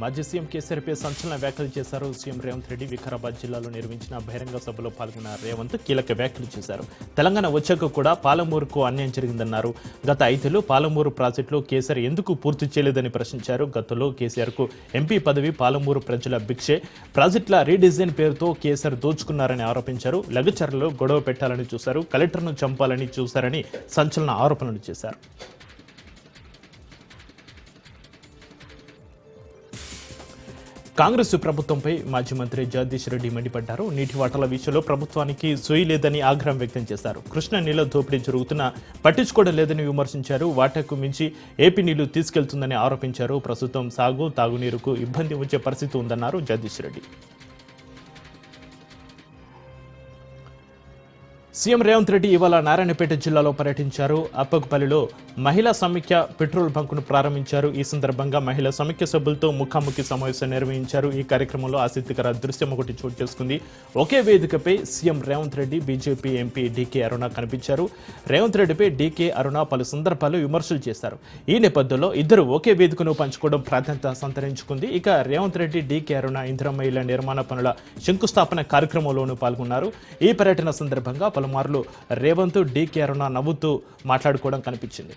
మాజీ సీఎం కేసీఆర్పై సంచలన వ్యాఖ్యలు చేశారు. సీఎం రేవంత్ రెడ్డి వికారాబాద్ జిల్లాలో నిర్వహించిన బహిరంగ సభలో పాల్గొన్న రేవంత్ కీలక వ్యాఖ్యలు చేశారు. తెలంగాణ వచ్చాక కూడా పాలమూరుకు అన్యాయం జరిగిందన్నారు. గత 5 ఏళ్లు పాలమూరు ప్రాజెక్టులో కేసీఆర్ ఎందుకు పూర్తి చేయలేదని ప్రశ్నించారు. గతంలో కేసీఆర్కు ఎంపీ పదవి పాలమూరు ప్రజల భిక్షే. ప్రాజెక్టుల రీడిజైన్ పేరుతో కేసీఆర్ దోచుకున్నారని ఆరోపించారు. లగచర్లలో గొడవ పెట్టాలని చూశారు. కలెక్టర్ను చంపాలని చూశారని సంచలన ఆరోపణలు చేశారు. కాంగ్రెస్ ప్రభుత్వంపై మాజీ మంత్రి జగదీష్ రెడ్డి మండిపడ్డారు. నీటి వాటాల విషయంలో ప్రభుత్వానికి సోయి లేదని ఆగ్రహం వ్యక్తం చేశారు. కృష్ణా నీళ్ల దోపిడీ జరుగుతున్నా పట్టించుకోవడం లేదని విమర్శించారు. వాటాకు మించి ఏపీ నీళ్లు తీసుకెళ్తుందని ఆరోపించారు. ప్రస్తుతం సాగు తాగునీరుకు ఇబ్బంది వచ్చే పరిస్థితి ఉందన్నారు జగదీష్ రెడ్డి. సీఎం రేవంత్ రెడ్డి ఇవాళ నారాయణపేట జిల్లాలో పర్యటించారు. అప్పకుపల్లిలో మహిళా సమైక్య పెట్రోల్ బంకును ప్రారంభించారు. ఈ సందర్భంగా మహిళా సమైక్య సభ్యులతో ముఖాముఖి సమావేశం నిర్వహించారు. ఈ కార్యక్రమంలో ఆసక్తికర దృశ్యం ఒకటి చోటు చేసుకుంది. ఒకే వేదికపై CM Revanth Reddy, BJP MP DK Aruna కనిపించారు. రేవంత్ రెడ్డిపై డీకే అరుణ పలు సందర్భాల్లో విమర్శలు చేశారు. ఈ నేపథ్యంలో ఇద్దరు ఒకే వేదికను పంచుకోవడం ప్రాధాన్యత సంతరించుకుంది. ఇక రేవంత్ రెడ్డి, డీకే అరుణ ఇందిరమ్మ ఇళ్ల నిర్మాణ పనుల శంకుస్థాపన కార్యక్రమంలోనూ పాల్గొన్నారు. ఈ పర్యటన సందర్భంగా పలుమార్లు రేవంత్, డీకే అరుణ నవ్వుతూ మాట్లాడుకోవడం కనిపించింది.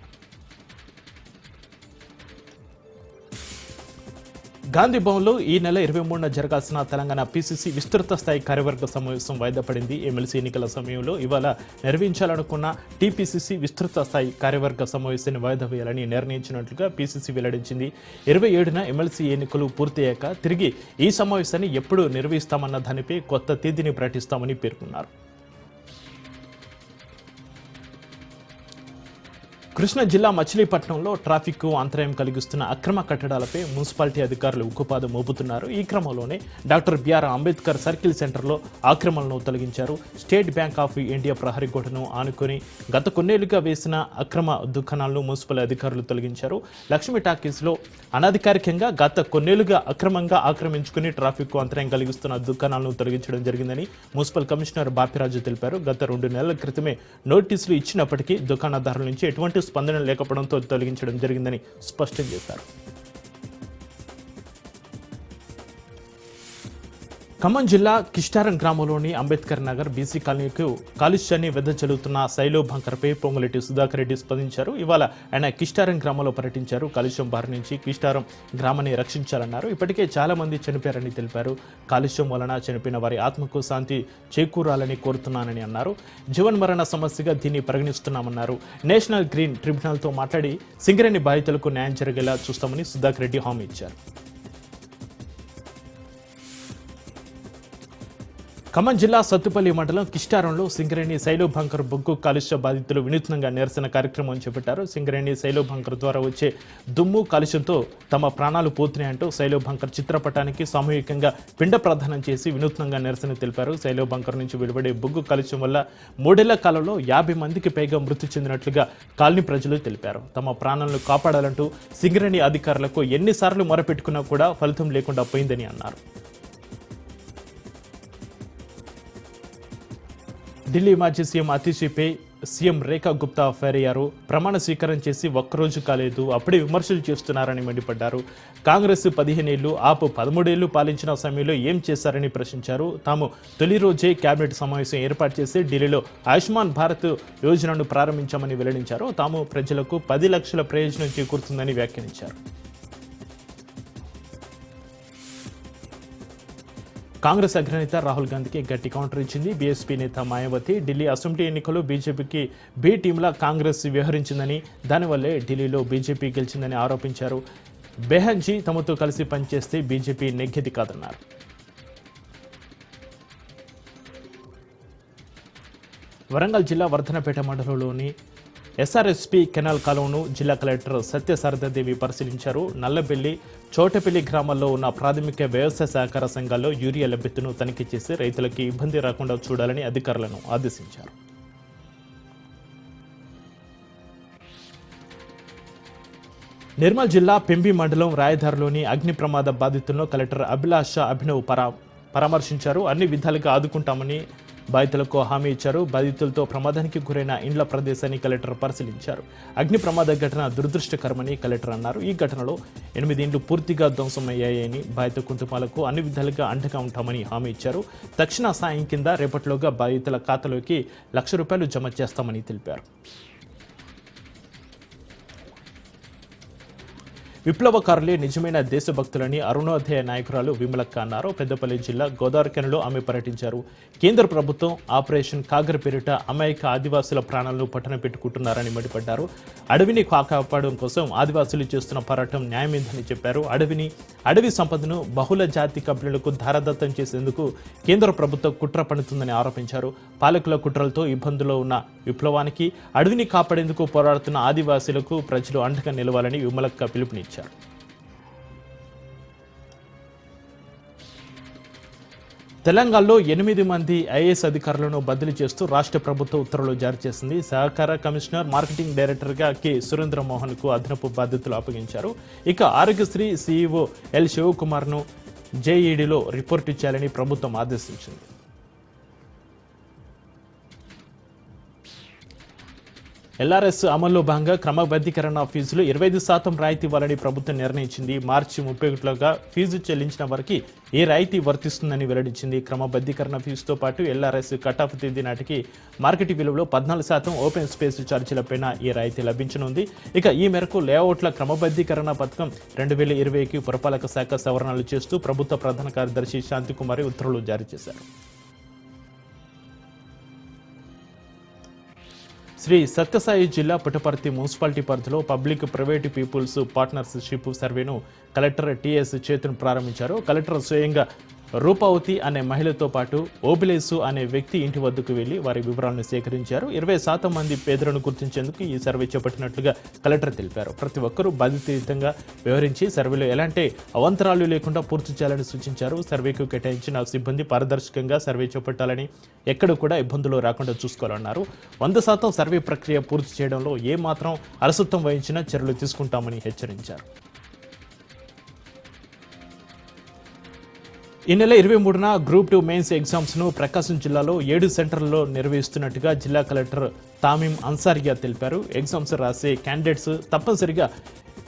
గాంధీ భవన్లో ఈ నెల 23న జరగాల్సిన తెలంగాణ పీసీసీ విస్తృత స్థాయి కార్యవర్గ సమావేశం వాయిదా పడింది. ఎమ్మెల్సీ ఎన్నికల సమయంలో ఇవాళ నిర్వహించాలనుకున్న టీపీసీసీ విస్తృత స్థాయి కార్యవర్గ సమావేశాన్ని వాయిదా వేయాలని నిర్ణయించినట్లుగా పీసీసీ వెల్లడించింది. 27న ఎమ్మెల్సీ ఎన్నికలు పూర్తయ్యాక తిరిగి ఈ సమావేశాన్ని ఎప్పుడు నిర్వహిస్తామన్న దానిపై కొత్త తేదీని ప్రకటిస్తామని పేర్కొన్నారు. కృష్ణా జిల్లా మచిలీపట్నంలో ట్రాఫిక్ అంతరాయం కలిగిస్తున్న అక్రమ కట్టడాలపై మున్సిపాలిటీ అధికారులు ఉక్కుపాదం మోపుతున్నారు. ఈ క్రమంలోనే డాక్టర్ బిఆర్ అంబేద్కర్ సర్కిల్ సెంటర్లో ఆక్రమణలను తొలగించారు. స్టేట్ బ్యాంక్ ఆఫ్ ఇండియా ప్రహరీ గోడను ఆనుకొని గత కొన్నేళ్లుగా వేసిన అక్రమ దుకాణాలను మున్సిపల్ అధికారులు తొలగించారు. లక్ష్మీ టాకీస్లో అనధికారికంగా గత కొన్నేళ్లుగా అక్రమంగా ఆక్రమించుకుని ట్రాఫిక్ అంతరాయం కలిగిస్తున్న దుకాణాలను తొలగించడం జరిగిందని మున్సిపల్ కమిషనర్ బాపిరాజు తెలిపారు. గత 2 నెలల క్రితమే నోటీసులు ఇచ్చినప్పటికీ దుకాణదారుల నుంచి ఎటువంటి స్పందన లేకపోవడంతో తొలగించడం జరిగిందని స్పష్టం చేశారు. ఖమ్మం జిల్లా కిష్టారం గ్రామంలోని అంబేద్కర్ నగర్ బీసీ కాలనీకు కాలుష్యాన్ని వెదజల్లుతున్న సైలో బంకర్పై పొంగులెట్టి సుధాకర్ రెడ్డి స్పందించారు. ఇవాళ ఆయన కిష్టారం గ్రామంలో పర్యటించారు. కాలుష్యం బారి నుంచి కిష్టారం గ్రామాన్ని రక్షించాలన్నారు. ఇప్పటికే చాలా మంది చనిపోయారని తెలిపారు. కాలుష్యం వలన చనిపోయిన వారి ఆత్మకు శాంతి చేకూరాలని కోరుతున్నానని అన్నారు. జీవన్మరణ సమస్యగా దీన్ని పరిగణిస్తున్నామన్నారు. నేషనల్ గ్రీన్ ట్రిబ్యునల్తో మాట్లాడి సింగరేణి బాధితులకు న్యాయం జరిగేలా చూస్తామని సుధాకర్ రెడ్డి హామీ ఇచ్చారు. ఖమ్మం జిల్లా సత్తుపల్లి మండలం కిష్టారంలో సింగరేణి సైలో బంకర్ బొగ్గు కాలుష్య బాధితులు వినూత్నంగా నిరసన కార్యక్రమం చేపట్టారు. సింగరేణి సైలో బంకర్ ద్వారా వచ్చే దుమ్ము కాలుష్యంతో తమ ప్రాణాలు పోతున్నాయంటూ సైలో బంకర్ చిత్రపటానికి సామూహికంగా పిండ ప్రదానం చేసి వినూత్నంగా నిరసన తెలిపారు. సైలో బంకర్ నుంచి వెలువడే బొగ్గు కాలుష్యం వల్ల 3 ఏళ్ల కాలంలో 50 మందికి పైగా మృతి చెందినట్లుగా కాలనీ ప్రజలు తెలిపారు. తమ ప్రాణాలను కాపాడాలంటూ సింగరేణి అధికారులకు ఎన్నిసార్లు మొరపెట్టుకున్నా కూడా ఫలితం లేకుండా పోయిందని అన్నారు. ఢిల్లీ మాజీ సీఎం అతిషిపై సీఎం రేఖా గుప్తా ఫైర్ అయ్యారు. ప్రమాణ స్వీకారం చేసి ఒక్కరోజు కాలేదు, అప్పుడే విమర్శలు చేస్తున్నారని మండిపడ్డారు. కాంగ్రెస్ 15 ఏళ్లు, ఆప్ 13 ఏళ్లు పాలించిన సమయంలో ఏం చేశారని ప్రశ్నించారు. తాము తొలి రోజే కేబినెట్ సమావేశం ఏర్పాటు చేసి ఢిల్లీలో ఆయుష్మాన్ భారత్ యోజనను ప్రారంభించామని వెల్లడించారు. తాము ప్రజలకు 10 లక్షల ప్రయోజనం చేకూరుతుందని వ్యాఖ్యానించారు. కాంగ్రెస్ అగ్రనేత రాహుల్ గాంధీకి గట్టి కౌంటర్ ఇచ్చింది బీఎస్పీ నేత మాయావతి. ఢిల్లీ అసెంబ్లీ ఎన్నికల్లో బీజేపీకి బి టీంలా కాంగ్రెస్ వ్యవహరించిందని, దానివల్లే ఢిల్లీలో బీజేపీ గెలిచిందని ఆరోపించారు. బెహన్జీ తమతో కలిసి పనిచేస్తే బీజేపీ నెగ్గేది కాదన్నారు. వరంగల్ జిల్లా వర్ధనపేట మండలంలోని ఎస్ఆర్ఎస్పీ కెనాల్ కాలువను జిల్లా కలెక్టర్ సత్యశారదాదేవి పరిశీలించారు. నల్లబెల్లి, చోటపల్లి గ్రామాల్లో ఉన్న ప్రాథమిక వ్యవసాయ సహకార సంఘాల్లో యూరియా లభ్యతను తనిఖీ చేసి రైతులకి ఇబ్బంది రాకుండా చూడాలని అధికారులను ఆదేశించారు. నిర్మల్ జిల్లా పెంబి మండలం రాయదారిలోని అగ్ని ప్రమాద బాధితులను కలెక్టర్ అభిలాష అభినవ్ పరామర్శించారు. అన్ని విధాలుగా ఆదుకుంటామని బాధితులకు హామీ ఇచ్చారు. బాధితులతో ప్రమాదానికి గురైన ఇండ్ల ప్రదేశాన్ని కలెక్టర్ పరిశీలించారు. అగ్ని ప్రమాద ఘటన దురదృష్టకరమని కలెక్టర్ అన్నారు. ఈ ఘటనలో 8 ఇండ్లు పూర్తిగా ధ్వంసమయ్యాయని, బాధిత కుటుంబాలకు అన్ని విధాలుగా అండగా ఉంటామని హామీ ఇచ్చారు. తక్షణ సాయం కింద రేపటిలోగా బాధితుల ఖాతాలోకి ₹1,00,000 జమ చేస్తామని తెలిపారు. విప్లవకారులే నిజమైన దేశభక్తులని అరుణోదయ నాయకురాలు విమలక్క అన్నారు. పెద్దపల్లి జిల్లా గోదావరిఖనిలో ఆమె పర్యటించారు. కేంద్ర ప్రభుత్వం ఆపరేషన్ కాగర్ పేరిట అమాయక ఆదివాసుల ప్రాణాలను పట్టన పెట్టుకుంటున్నారని మండిపడ్డారు. అడవిని కాపాడడం కోసం ఆదివాసులు చేస్తున్న పోరాటం న్యాయమేందని చెప్పారు. అడవి సంపదను బహుళ జాతి కంపెనీలకు ధారదత్తం చేసేందుకు కేంద్ర ప్రభుత్వం కుట్ర పన్నుతుందని ఆరోపించారు. పాలకుల కుట్రలతో ఇబ్బందుల్లో ఉన్న విప్లవానికి అడవిని కాపాడేందుకు పోరాడుతున్న ఆదివాసులకు ప్రజలు అండగా నిలవాలని విమలక్క పిలుపునిచ్చారు. తెలంగాణలో 8 మంది ఐఏఎస్ అధికారులను బదిలీ చేస్తూ రాష్ట్ర ప్రభుత్వం ఉత్తర్వులు జారీ చేసింది. సహకార కమిషనర్, మార్కెటింగ్ డైరెక్టర్గా కె సురేంద్రమోహన్కు అదనపు బాధ్యతలు అప్పగించారు. ఇక ఆరోగ్యశ్రీ సీఈఓ ఎల్ శివకుమార్ను జేఈడీలో రిపోర్టు చేయాలని ప్రభుత్వం ఆదేశించింది. ఎల్ఆర్ఎస్ అమల్లో భాగంగా క్రమబద్ధీకరణ ఫీజులు 25% రాయితీ ఇవ్వాలని ప్రభుత్వం నిర్ణయించింది. మార్చి 31లోగా ఫీజు చెల్లించిన వారికి ఏ రాయితీ వర్తిస్తుందని వెల్లడించింది. క్రమబద్ధీకరణ ఫీజుతో పాటు ఎల్ఆర్ఎస్ కటాఫ్ తేదీ నాటికి మార్కెట్ విలువలో 14% ఓపెన్ స్పేస్ ఛార్జీలపైన ఈ రాయితీ లభించనుంది. ఇక ఈ మేరకు లేఅవుట్ల క్రమబద్ధీకరణ పథకం 2020కి పురపాలక శాఖ సవరణలు చేస్తూ ప్రభుత్వ ప్రధాన కార్యదర్శి శాంతికుమారి ఉత్తర్వులు జారీ చేశారు. శ్రీ సత్యసాయి జిల్లా పుట్టపర్తి మున్సిపాలిటీ పరిధిలో పబ్లిక్ ప్రైవేట్ పీపుల్స్ పార్ట్నర్షిప్ సర్వేను కలెక్టర్ టిఎస్ చేతును ప్రారంభించారు. కలెక్టర్ స్వయంగా రూపావతి అనే మహిళతో పాటు ఓబిలేసు అనే వ్యక్తి ఇంటి వద్దకు వెళ్లి వారి వివరాలను సేకరించారు. 20% మంది పేదలను గుర్తించేందుకు ఈ సర్వే చేపట్టినట్లుగా కలెక్టర్ తెలిపారు. ప్రతి ఒక్కరూ బాధ్యతాయుతంగా వ్యవహరించి సర్వేలో ఎలాంటి అవాంతరాలు లేకుండా పూర్తి చేయాలని సూచించారు. సర్వేకు కేటాయించిన సిబ్బంది పారదర్శకంగా సర్వే చేపట్టాలని, ఎక్కడ కూడా ఇబ్బందులు రాకుండా చూసుకోవాలన్నారు. 100% సర్వే ప్రక్రియ పూర్తి చేయడంలో ఏమాత్రం అలసత్వం వహించినా చర్యలు తీసుకుంటామని హెచ్చరించారు. ఈ నెల 23న గ్రూప్ 2 మెయిన్స్ ఎగ్జామ్స్ను ప్రకాశం జిల్లాలో 7 సెంటర్లలో నిర్వహిస్తున్నట్టుగా జిల్లా కలెక్టర్ తామీం అన్సారియా తెలిపారు. ఎగ్జామ్స్ రాసే క్యాండిడేట్స్ తప్పనిసరిగా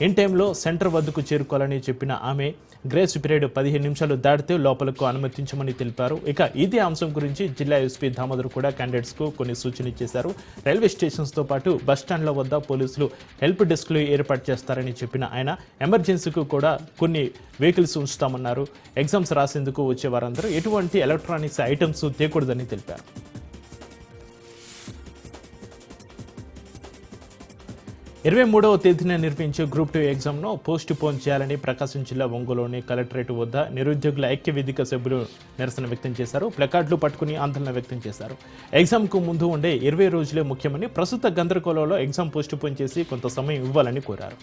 ఇన్ టైంలో సెంటర్ వద్దకు చేరుకోవాలని చెప్పిన ఆమె గ్రేస్ పీరియడ్ 15 నిమిషాలు దాటితే లోపలకు అనుమతించమని తెలిపారు. ఇక ఇదే అంశం గురించి జిల్లా ఎస్పీ దామోదర్ కూడా క్యాండిడేట్స్కు కొన్ని సూచనలు చేశారు. రైల్వే స్టేషన్స్తో పాటు బస్టాండ్ల వద్ద పోలీసులు హెల్ప్ డెస్క్లు ఏర్పాటు చేస్తారని చెప్పిన ఆయన ఎమర్జెన్సీకు కూడా కొన్ని వెహికల్స్ ఉంచుతామన్నారు. ఎగ్జామ్స్ రాసేందుకు వచ్చే వారందరూ ఎటువంటి ఎలక్ట్రానిక్స్ ఐటమ్స్ తేకూడదని తెలిపారు. 23వ తేదీన నిర్వహించే గ్రూప్ 2 ఎగ్జామ్ను పోస్ట్ పోన్ చేయాలని ప్రకాశం జిల్లా ఒంగోలులోని కలెక్టరేట్ వద్ద నిరుద్యోగుల ఐక్య వేదిక సభ్యులు నిరసన వ్యక్తం చేశారు. ప్లకార్డులు పట్టుకుని ఆందోళన వ్యక్తం చేశారు. ఎగ్జామ్కు ముందు ఉండే 20 రోజులే ముఖ్యమని, ప్రస్తుత గందరగోళంలో ఎగ్జామ్ పోస్ట్ పోన్ చేసి కొంత సమయం ఇవ్వాలని కోరారు.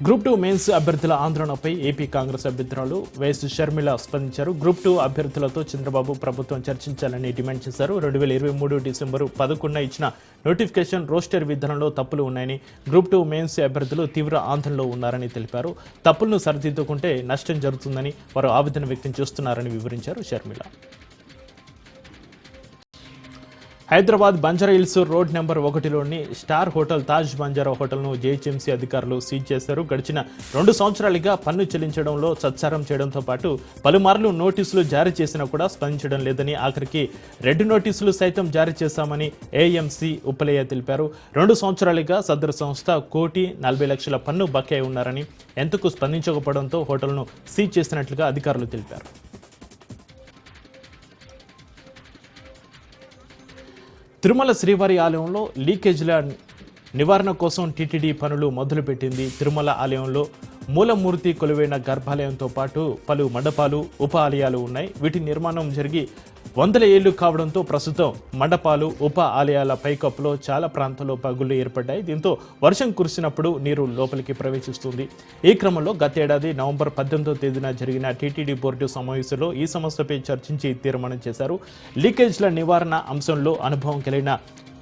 గ్రూప్ 2 మెయిన్స్ అభ్యర్థుల ఆందోళనపై ఏపీ కాంగ్రెస్ అభ్యర్థురాలు వైఎస్ షర్మిల స్పందించారు. గ్రూప్ 2 అభ్యర్థులతో చంద్రబాబు ప్రభుత్వం చర్చించాలని డిమాండ్ చేశారు. 2023 డిసెంబర్ 11న ఇచ్చిన నోటిఫికేషన్ రోస్టర్ విధానంలో తప్పులు ఉన్నాయని, గ్రూప్ 2 మెయిన్స్ అభ్యర్థులు తీవ్ర ఆందోళనలో ఉన్నారని తెలిపారు. తప్పులను సరిదిద్దుకుంటే నష్టం జరుగుతుందని వారు ఆవేదన వ్యక్తం చేస్తున్నారని వివరించారు షర్మిల. హైదరాబాద్ బంజారాహిల్స్ రోడ్ నెంబర్ 1లోని స్టార్ హోటల్ తాజ్ బంజారా హోటల్ను జీహెచ్ఎంసీ అధికారులు సీజ్ చేశారు. గడిచిన 2 సంవత్సరాలుగా పన్ను చెల్లించడంలో సత్సారం చేయడంతో పాటు పలుమార్లు నోటీసులు జారీ చేసినా కూడా స్పందించడం లేదని, ఆఖరికి రెడ్ నోటీసులు సైతం జారీ చేశామని ఏఎంసీ ఉప్పలయ్య తెలిపారు. 2 సంవత్సరాలుగా సదరు సంస్థ 1,40,00,000 పన్ను బకాయి ఉన్నారని, ఎందుకు స్పందించకపోవడంతో హోటల్ను సీజ్ చేసినట్లుగా అధికారులు తెలిపారు. తిరుమల శ్రీవారి ఆలయంలో లీకేజీల నివారణ కోసం టీటీడీ పనులు మొదలుపెట్టింది. తిరుమల ఆలయంలో మూలమూర్తి కొలువైన గర్భాలయంతో పాటు పలు మండపాలు, ఉప ఆలయాలు ఉన్నాయి. వీటి నిర్మాణం జరిగి 100 ఏళ్లు కావడంతో ప్రస్తుతం మండపాలు, ఉప ఆలయాల పైకప్పులో చాలా ప్రాంతాల్లో పగుళ్లు ఏర్పడ్డాయి. దీంతో వర్షం కురిసినప్పుడు నీరు లోపలికి ప్రవేశిస్తుంది. ఈ క్రమంలో గతేడాది నవంబర్ 18వ తేదీన జరిగిన టీటీడీ బోర్డు సమావేశంలో ఈ సమస్యపై చర్చించి తీర్మానం చేశారు. లీకేజ్ల నివారణ అంశంలో అనుభవం కలిగిన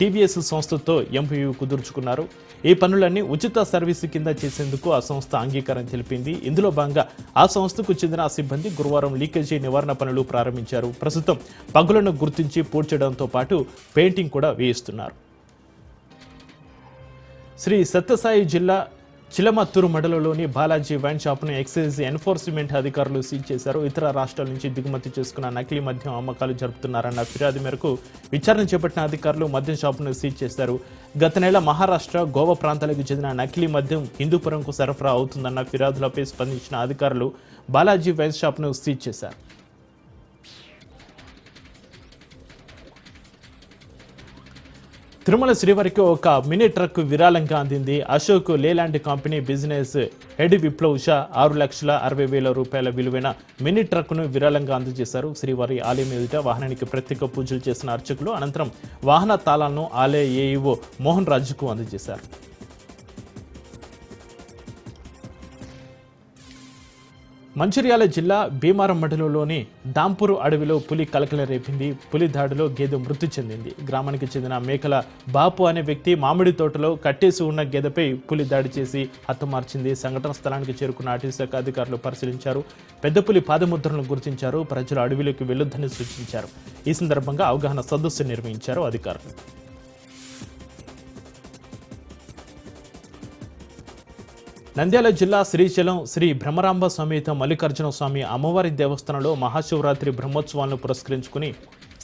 టీవీఎస్ సంస్థతో ఎంఓయూ కుదుర్చుకున్నారు. ఈ పనులన్నీ ఉచిత సర్వీసు కింద చేసేందుకు ఆ సంస్థ అంగీకారం తెలిపింది. ఇందులో భాగంగా ఆ సంస్థకు చెందిన సిబ్బంది గురువారం లీకేజీ నివారణ పనులు ప్రారంభించారు. ప్రస్తుతం పగులను గుర్తించి పూడ్చడంతో పాటు పెయింటింగ్ కూడా వేయిస్తున్నారు. శ్రీ సత్యసాయి జిల్లా చిలమత్తూరు మండలంలోని బాలాజీ వైన్ షాప్ను ఎక్సైజ్ ఎన్ఫోర్స్మెంట్ అధికారులు సీజ్ చేశారు. ఇతర రాష్ట్రాల నుంచి దిగుమతి చేసుకున్న నకిలీ మద్యం అమ్మకాలు జరుపుతున్నారన్న ఫిర్యాదు మేరకు విచారణ చేపట్టిన అధికారులు మద్యం షాపును సీజ్ చేశారు. గత నెల మహారాష్ట్ర, గోవా ప్రాంతాలకు చెందిన నకిలీ మద్యం హిందూపురంకు సరఫరా అవుతుందన్న ఫిర్యాదులపై స్పందించిన అధికారులు బాలాజీ వైన్ షాప్ను సీజ్ చేశారు. తిరుమల శ్రీవారికి ఒక మినీ ట్రక్ విరాళంగా అందింది. Ashok Leyland company business head Viplav Shah 6,60,000 రూపాయల విలువైన మినీ ట్రక్ను విరాళంగా అందజేశారు. శ్రీవారి ఆలయం ఎదుట వాహనానికి ప్రత్యేక పూజలు చేసిన అర్చకులు అనంతరం వాహన తాళాలను ఆలయ ఏఈఓ మోహన్ రాజుకు అందజేశారు. మంచిర్యాల జిల్లా భీమారం మండలంలోని దాంపూరు అడవిలో పులి కలకలం రేపింది. పులి దాడిలో గేదె మృతి చెందింది. గ్రామానికి చెందిన మేకల బాపు అనే వ్యక్తి మామిడి తోటలో కట్టేసి ఉన్న గేదెపై పులి దాడి చేసి హతమార్చింది. సంఘటన స్థలానికి చేరుకున్న అటవీశాఖ అధికారులు పరిశీలించారు. పెద్ద పులి పాదముద్రలను గుర్తించారు. ప్రజలు అడవిలోకి వెళ్లొద్దని సూచించారు. ఈ సందర్భంగా అవగాహన సదస్సు నిర్వహించారు అధికారులు. నంద్యాల జిల్లా శ్రీశైలం శ్రీ బ్రహ్మరాంబ సమేత మల్లికార్జున స్వామి అమ్మవారి దేవస్థానంలో మహాశివరాత్రి బ్రహ్మోత్సవాలను పురస్కరించుకుని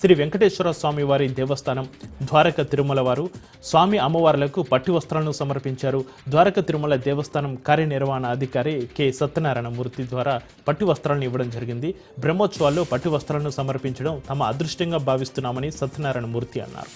శ్రీ వెంకటేశ్వర స్వామి వారి దేవస్థానం ద్వారక తిరుమల వారు స్వామి అమ్మవార్లకు పట్టు వస్త్రాలను సమర్పించారు. ద్వారక తిరుమల దేవస్థానం కార్యనిర్వహణ అధికారి కె సత్యనారాయణ మూర్తి ద్వారా పట్టు వస్త్రాలను ఇవ్వడం జరిగింది. బ్రహ్మోత్సవాల్లో పట్టు వస్త్రాలను సమర్పించడం తమ అదృష్టంగా భావిస్తున్నామని సత్యనారాయణ మూర్తి అన్నారు.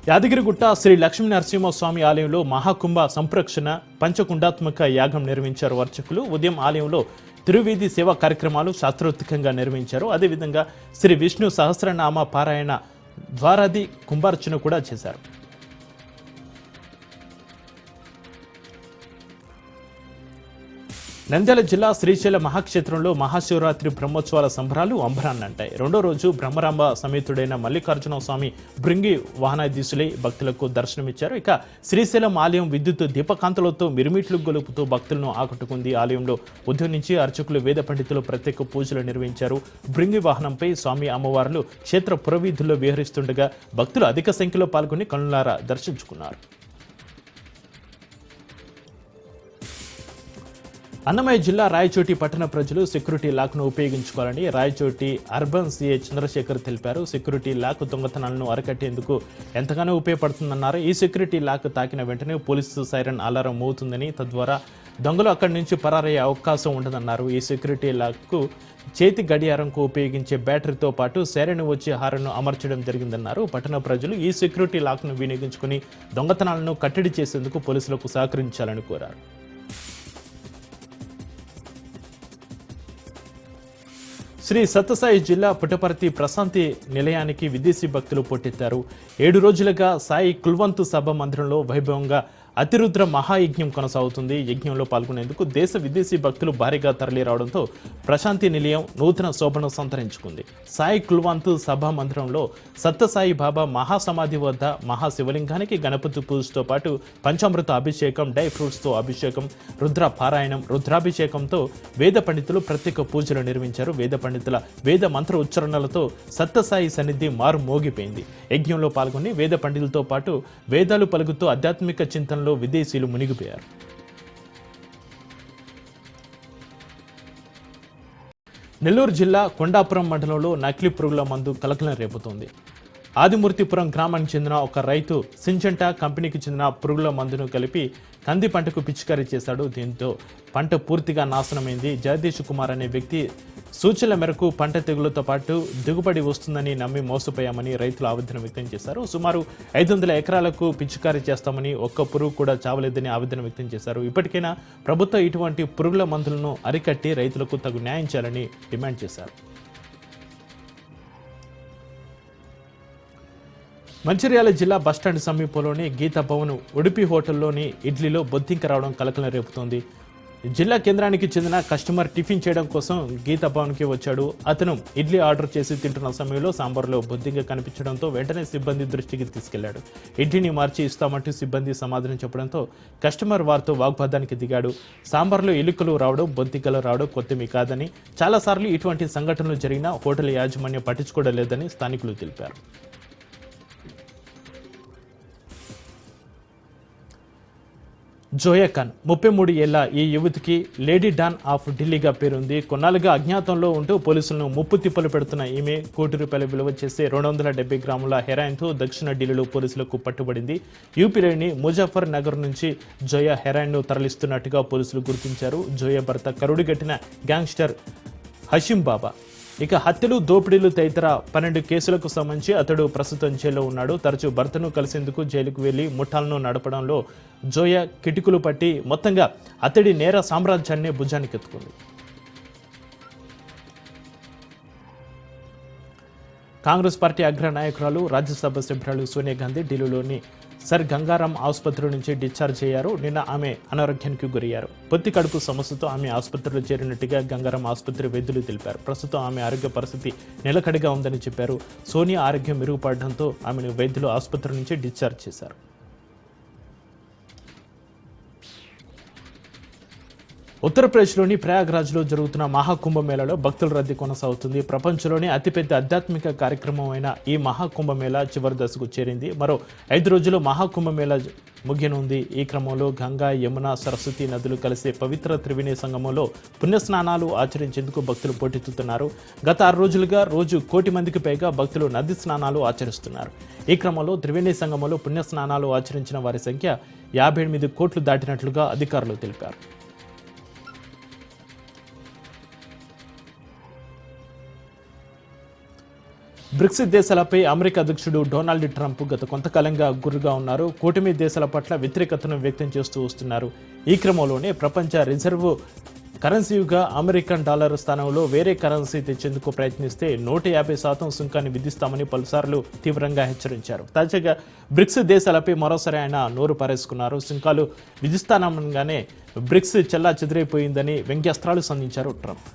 యాదగిరిగుట్ట శ్రీ లక్ష్మీ నరసింహస్వామి ఆలయంలో మహాకుంభ సంప్రోక్షణ పంచకుండాత్మక యాగం నిర్వహించారు అర్చకులు. ఉదయం ఆలయంలో తిరువీధి సేవా కార్యక్రమాలు శాస్త్రోక్తంగా నిర్వహించారు. అదేవిధంగా శ్రీ విష్ణు సహస్రనామ పారాయణ ద్వారాది కుంభార్చన కూడా చేశారు. నంద్యాల జిల్లా శ్రీశైల మహాక్షేత్రంలో మహాశివరాత్రి బ్రహ్మోత్సవాల సంబరాలు అంబరాన్నంటాయి. రెండో రోజు బ్రహ్మరాంబ సమేతుడైన మల్లికార్జున స్వామి భృంగి వాహనాధీశులై భక్తులకు దర్శనమిచ్చారు. ఇక శ్రీశైలం ఆలయం విద్యుత్ దీపకాంతులతో మిరుమిట్లు గొలుపుతూ భక్తులను ఆకట్టుకుంది. ఆలయంలో ఉదయం నుంచి అర్చకులు వేద పండితులు ప్రత్యేక పూజలు నిర్వహించారు. భృంగి వాహనంపై స్వామి అమ్మవార్లు క్షేత్ర పురవీధుల్లో విహరిస్తుండగా భక్తులు అధిక సంఖ్యలో పాల్గొని కనులారా దర్శించుకున్నారు. అన్నమయ్య జిల్లా రాయచోటి పట్టణ ప్రజలు సెక్యూరిటీ లాక్ను ఉపయోగించుకోవాలని రాయచోటి అర్బన్ సిఐ చంద్రశేఖర్ తెలిపారు. సెక్యూరిటీ లాక్ దొంగతనాలను అరికట్టేందుకు ఎంతగానో ఉపయోగపడుతుందన్నారు. ఈ సెక్యూరిటీ లాక్ తాకిన వెంటనే పోలీసు సైరన్ అలారం మోగుతుందని, తద్వారా దొంగలు అక్కడి నుంచి పరారయ్యే అవకాశం ఉండదన్నారు. ఈ సెక్యూరిటీ లాక్కు చేతి గడియారంకు ఉపయోగించే బ్యాటరీతో పాటు సైరన్ వచ్చే హారన్ను అమర్చడం జరిగిందన్నారు. పట్టణ ప్రజలు ఈ సెక్యూరిటీ లాక్ను వినియోగించుకుని దొంగతనాలను కట్టడి చేసేందుకు పోలీసులకు సహకరించాలని కోరారు. శ్రీ సత్యసాయి జిల్లా పుట్టపర్తి ప్రశాంతి నిలయానికి విదేశీ భక్తులు పోటెత్తారు. 7 రోజులుగా సాయి కుల్వంతు సభ మందిరంలో వైభవంగా అతిరుద్ర మహాయజ్ఞం కొనసాగుతుంది. యజ్ఞంలో పాల్గొనేందుకు దేశ విదేశీ భక్తులు భారీగా తరలి రావడంతో ప్రశాంతి నిలయం నూతన శోభను సంతరించుకుంది. సాయి కుల్వంతు సభా మందిరంలో సత్యసాయి బాబా మహాసమాధి వద్ద మహాశివలింగానికి గణపతి పూజతో పాటు పంచామృత అభిషేకం, డ్రై ఫ్రూట్స్తో అభిషేకం, రుద్ర పారాయణం, రుద్రాభిషేకంతో వేద పండితులు ప్రత్యేక పూజలు నిర్వహించారు. వేద పండితుల వేద మంత్ర ఉచ్చరణలతో సత్యసాయి సన్నిధి మారు మోగిపోయింది. యజ్ఞంలో పాల్గొని వేద పండితులతో పాటు వేదాలు పలుకుతూ ఆధ్యాత్మిక చింతనలో విదేశీయులు మునిగిపోయారు. నెల్లూరు జిల్లా కొండాపురం మండలంలో నకిలీ పురుగుల మందు కలకలం రేపుతోంది. ఆదిమూర్తిపురం గ్రామానికి చెందిన ఒక రైతు సింజంటా కంపెనీకి చెందిన పురుగుల మందును కలిపి కంది పంటకు పిచికారీ చేశాడు. దీంతో పంట పూర్తిగా నాశనమైంది. జగదీష్ కుమార్ అనే వ్యక్తి సూచనల మేరకు పంట తెగులతో పాటు దిగుబడి వస్తుందని నమ్మి మోసపోయామని రైతులు ఆవేదన వ్యక్తం చేశారు. సుమారు 500 ఎకరాలకు పిచికారీ చేస్తామని ఒక్క పురుగు కూడా చావలేదని ఆవేదన వ్యక్తం చేశారు. ఇప్పటికైనా ప్రభుత్వం ఇటువంటి పురుగుల మందులను అరికట్టి రైతులకు తగు న్యాయం చేయాలని డిమాండ్ చేశారు. మంచిర్యాల జిల్లా బస్టాండ్ సమీపంలోని గీతా భవన్ ఉడిపి హోటల్లోని ఇడ్లీలో బొద్దింక రావడం కలకలం రేపుతోంది. జిల్లా కేంద్రానికి చెందిన కస్టమర్ టిఫిన్ చేయడం కోసం గీతా భవన్కి వచ్చాడు. అతను ఇడ్లీ ఆర్డర్ చేసి తింటున్న సమయంలో సాంబార్లో బొద్దింక కనిపించడంతో వెంటనే సిబ్బంది దృష్టికి తీసుకెళ్లాడు. ఇడ్లీని మార్చి ఇస్తామంటూ సిబ్బంది సమాధానం చెప్పడంతో కస్టమర్ వారితో వాగ్వాదానికి దిగాడు. సాంబార్లో ఎలుకలు రావడం, బొద్దింకలు రావడం కొత్తమి కాదని, చాలాసార్లు ఇటువంటి సంఘటనలు జరిగినా హోటల్ యాజమాన్యం పట్టించుకోవడం లేదని స్థానికులు తెలిపారు. జోయా ఖాన్ 33 ఏళ్ల ఈ యువతికి లేడీ డాన్ ఆఫ్ ఢిల్లీగా పేరుంది. కొన్నాళ్ళుగా అజ్ఞాతంలో ఉంటూ పోలీసులను ముప్పు తిప్పలు పెడుతున్న ఈమె ₹1 విలువ చేసే 270 గ్రాముల హెరాయిన్తో దక్షిణ ఢిల్లీలో పోలీసులకు పట్టుబడింది. యూపీలోని ముజఫర్ నగర్ నుంచి జోయా హెరాయిన్ను తరలిస్తున్నట్టుగా పోలీసులు గుర్తించారు. జోయా భర్త కరుడుగట్టిన గ్యాంగ్స్టర్ హషీం బాబా. ఇక హత్యలు, దోపిడీలు తదితర 12 కేసులకు సంబంధించి అతడు ప్రస్తుతం జైల్లో ఉన్నాడు. తరచూ భర్తను కలిసేందుకు జైలుకు వెళ్లి ముఠాలను నడపడంలో జోయా కిటికులు పట్టి మొత్తంగా అతడి నేర సామ్రాజ్యాన్ని భుజానికెత్తుకుంది. కాంగ్రెస్ పార్టీ అగ్ర నాయకురాలు, రాజ్యసభ సభ్యురాలు సోనియా గాంధీ ఢిల్లీలోని సర్ గంగారాం ఆసుపత్రి నుంచి డిశ్చార్జ్ అయ్యారు. నిన్న ఆమె అనారోగ్యానికి గురయ్యారు. పొత్తి కడుపు సమస్యతో ఆమె ఆసుపత్రిలో చేరినట్టుగా గంగారాం ఆసుపత్రి వైద్యులు తెలిపారు. ప్రస్తుతం ఆమె ఆరోగ్య పరిస్థితి నిలకడగా ఉందని చెప్పారు. సోనియా ఆరోగ్యం మెరుగుపడడంతో ఆమెను వైద్యులు ఆసుపత్రి నుంచి డిశ్చార్జ్ చేశారు. ఉత్తరప్రదేశ్లోని ప్రయాగ్రాజ్లో జరుగుతున్న మహాకుంభమేళాలో భక్తుల రద్దీ కొనసాగుతుంది. ప్రపంచంలోనే అతిపెద్ద ఆధ్యాత్మిక కార్యక్రమం అయిన ఈ మహాకుంభమేళా చివరి దశకు చేరింది. మరో 5 రోజుల్లో మహాకుంభమేళా ముగియనుంది. ఈ క్రమంలో గంగా, యమున, సరస్వతి నదులు కలిసే పవిత్ర త్రివేణి సంగమంలో పుణ్యస్నానాలు ఆచరించేందుకు భక్తులు పోటెత్తుతున్నారు. గత 6 రోజులుగా రోజు 1 కోటి మందికి పైగా భక్తులు నది స్నానాలు ఆచరిస్తున్నారు. ఈ క్రమంలో త్రివేణి సంగమంలో పుణ్యస్నానాలు ఆచరించిన వారి సంఖ్య 58 కోట్లు దాటినట్లుగా అధికారులు తెలిపారు. బ్రిక్స్ దేశాలపై అమెరికా అధ్యక్షుడు డొనాల్డ్ ట్రంప్ గత కొంతకాలంగా గుర్రుగా ఉన్నారు. కూటమి దేశాల పట్ల వ్యతిరేకతను వ్యక్తం చేస్తూ వస్తున్నారు. ఈ క్రమంలోనే ప్రపంచ రిజర్వ్ కరెన్సీగా అమెరికన్ డాలర్ స్థానంలో వేరే కరెన్సీ తెచ్చేందుకు ప్రయత్నిస్తే 150% సుంకాన్ని విధిస్తామని పలుసార్లు తీవ్రంగా హెచ్చరించారు. తాజాగా బ్రిక్స్ దేశాలపై మరోసారి ఆయన నోరు పారేసుకున్నారు. సుంకాలు విధిస్తానగానే బ్రిక్స్ చెల్లా చెదిరైపోయిందని వ్యంగ్యాస్త్రాలు సంధించారు ట్రంప్.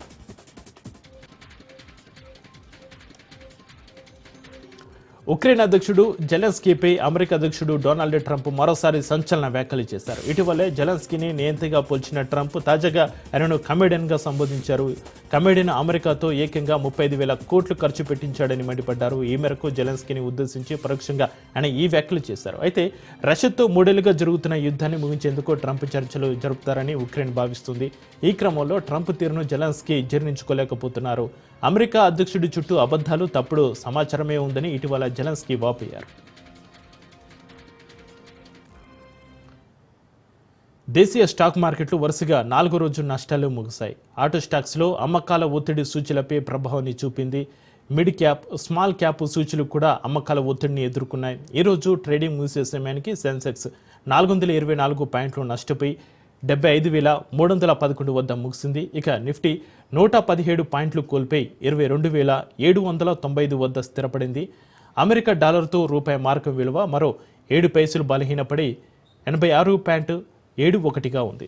ఉక్రెయిన్ అధ్యక్షుడు జెలెన్స్కీపై అమెరికా అధ్యక్షుడు డొనాల్డ్ ట్రంప్ మరోసారి సంచలన వ్యాఖ్యలు చేశారు. ఇటీవలే జెలెన్స్కీని నియంతగా పోల్చిన ట్రంప్ తాజాగా ఆయనను కమెడియన్గా సంబోధించారు. కమెడియన్ అమెరికాతో ఏకంగా 35,000 కోట్లు ఖర్చు పెట్టించాడని మండిపడ్డారు. ఈ మేరకు జెలెన్స్కీని ఉద్దేశించి పరోక్షంగా ఆయన ఈ వ్యాఖ్యలు చేశారు. అయితే రష్యాతో 3 ఏళ్లుగా జరుగుతున్న యుద్ధాన్ని ముగించేందుకు ట్రంప్ చర్చలు జరుపుతారని ఉక్రెయిన్ భావిస్తుంది. ఈ క్రమంలో ట్రంప్ తీరును జెలెన్స్కీ జీర్ణించుకోలేకపోతున్నారు. అమెరికా అధ్యక్షుడి చుట్టూ అబద్ధాలు, తప్పుడు సమాచారమే ఉందని ఇటీవల జెలెన్స్కీ వాపోయారు. దేశీయ స్టాక్ మార్కెట్లు వరుసగా 4 రోజుల నష్టాలు ముగిశాయి. ఆటో స్టాక్స్లో అమ్మకాల ఒత్తిడి సూచీలపై ప్రభావాన్ని చూపింది. మిడ్ క్యాప్, స్మాల్ క్యాప్ సూచీలు కూడా అమ్మకాల ఒత్తిడిని ఎదుర్కొన్నాయి. ఈరోజు ట్రేడింగ్ ముగిసే సమయానికి సెన్సెక్స్ 424 పాయింట్లు నష్టపోయి 75,311 వద్ద ముగిసింది. ఇక నిఫ్టీ 117 పాయింట్లు కోల్పోయి 22,795 వద్ద స్థిరపడింది. అమెరికా డాలర్తో రూపాయి మార్కు విలువ మరో 7 పైసలు బలహీనపడి 86.71గా ఉంది.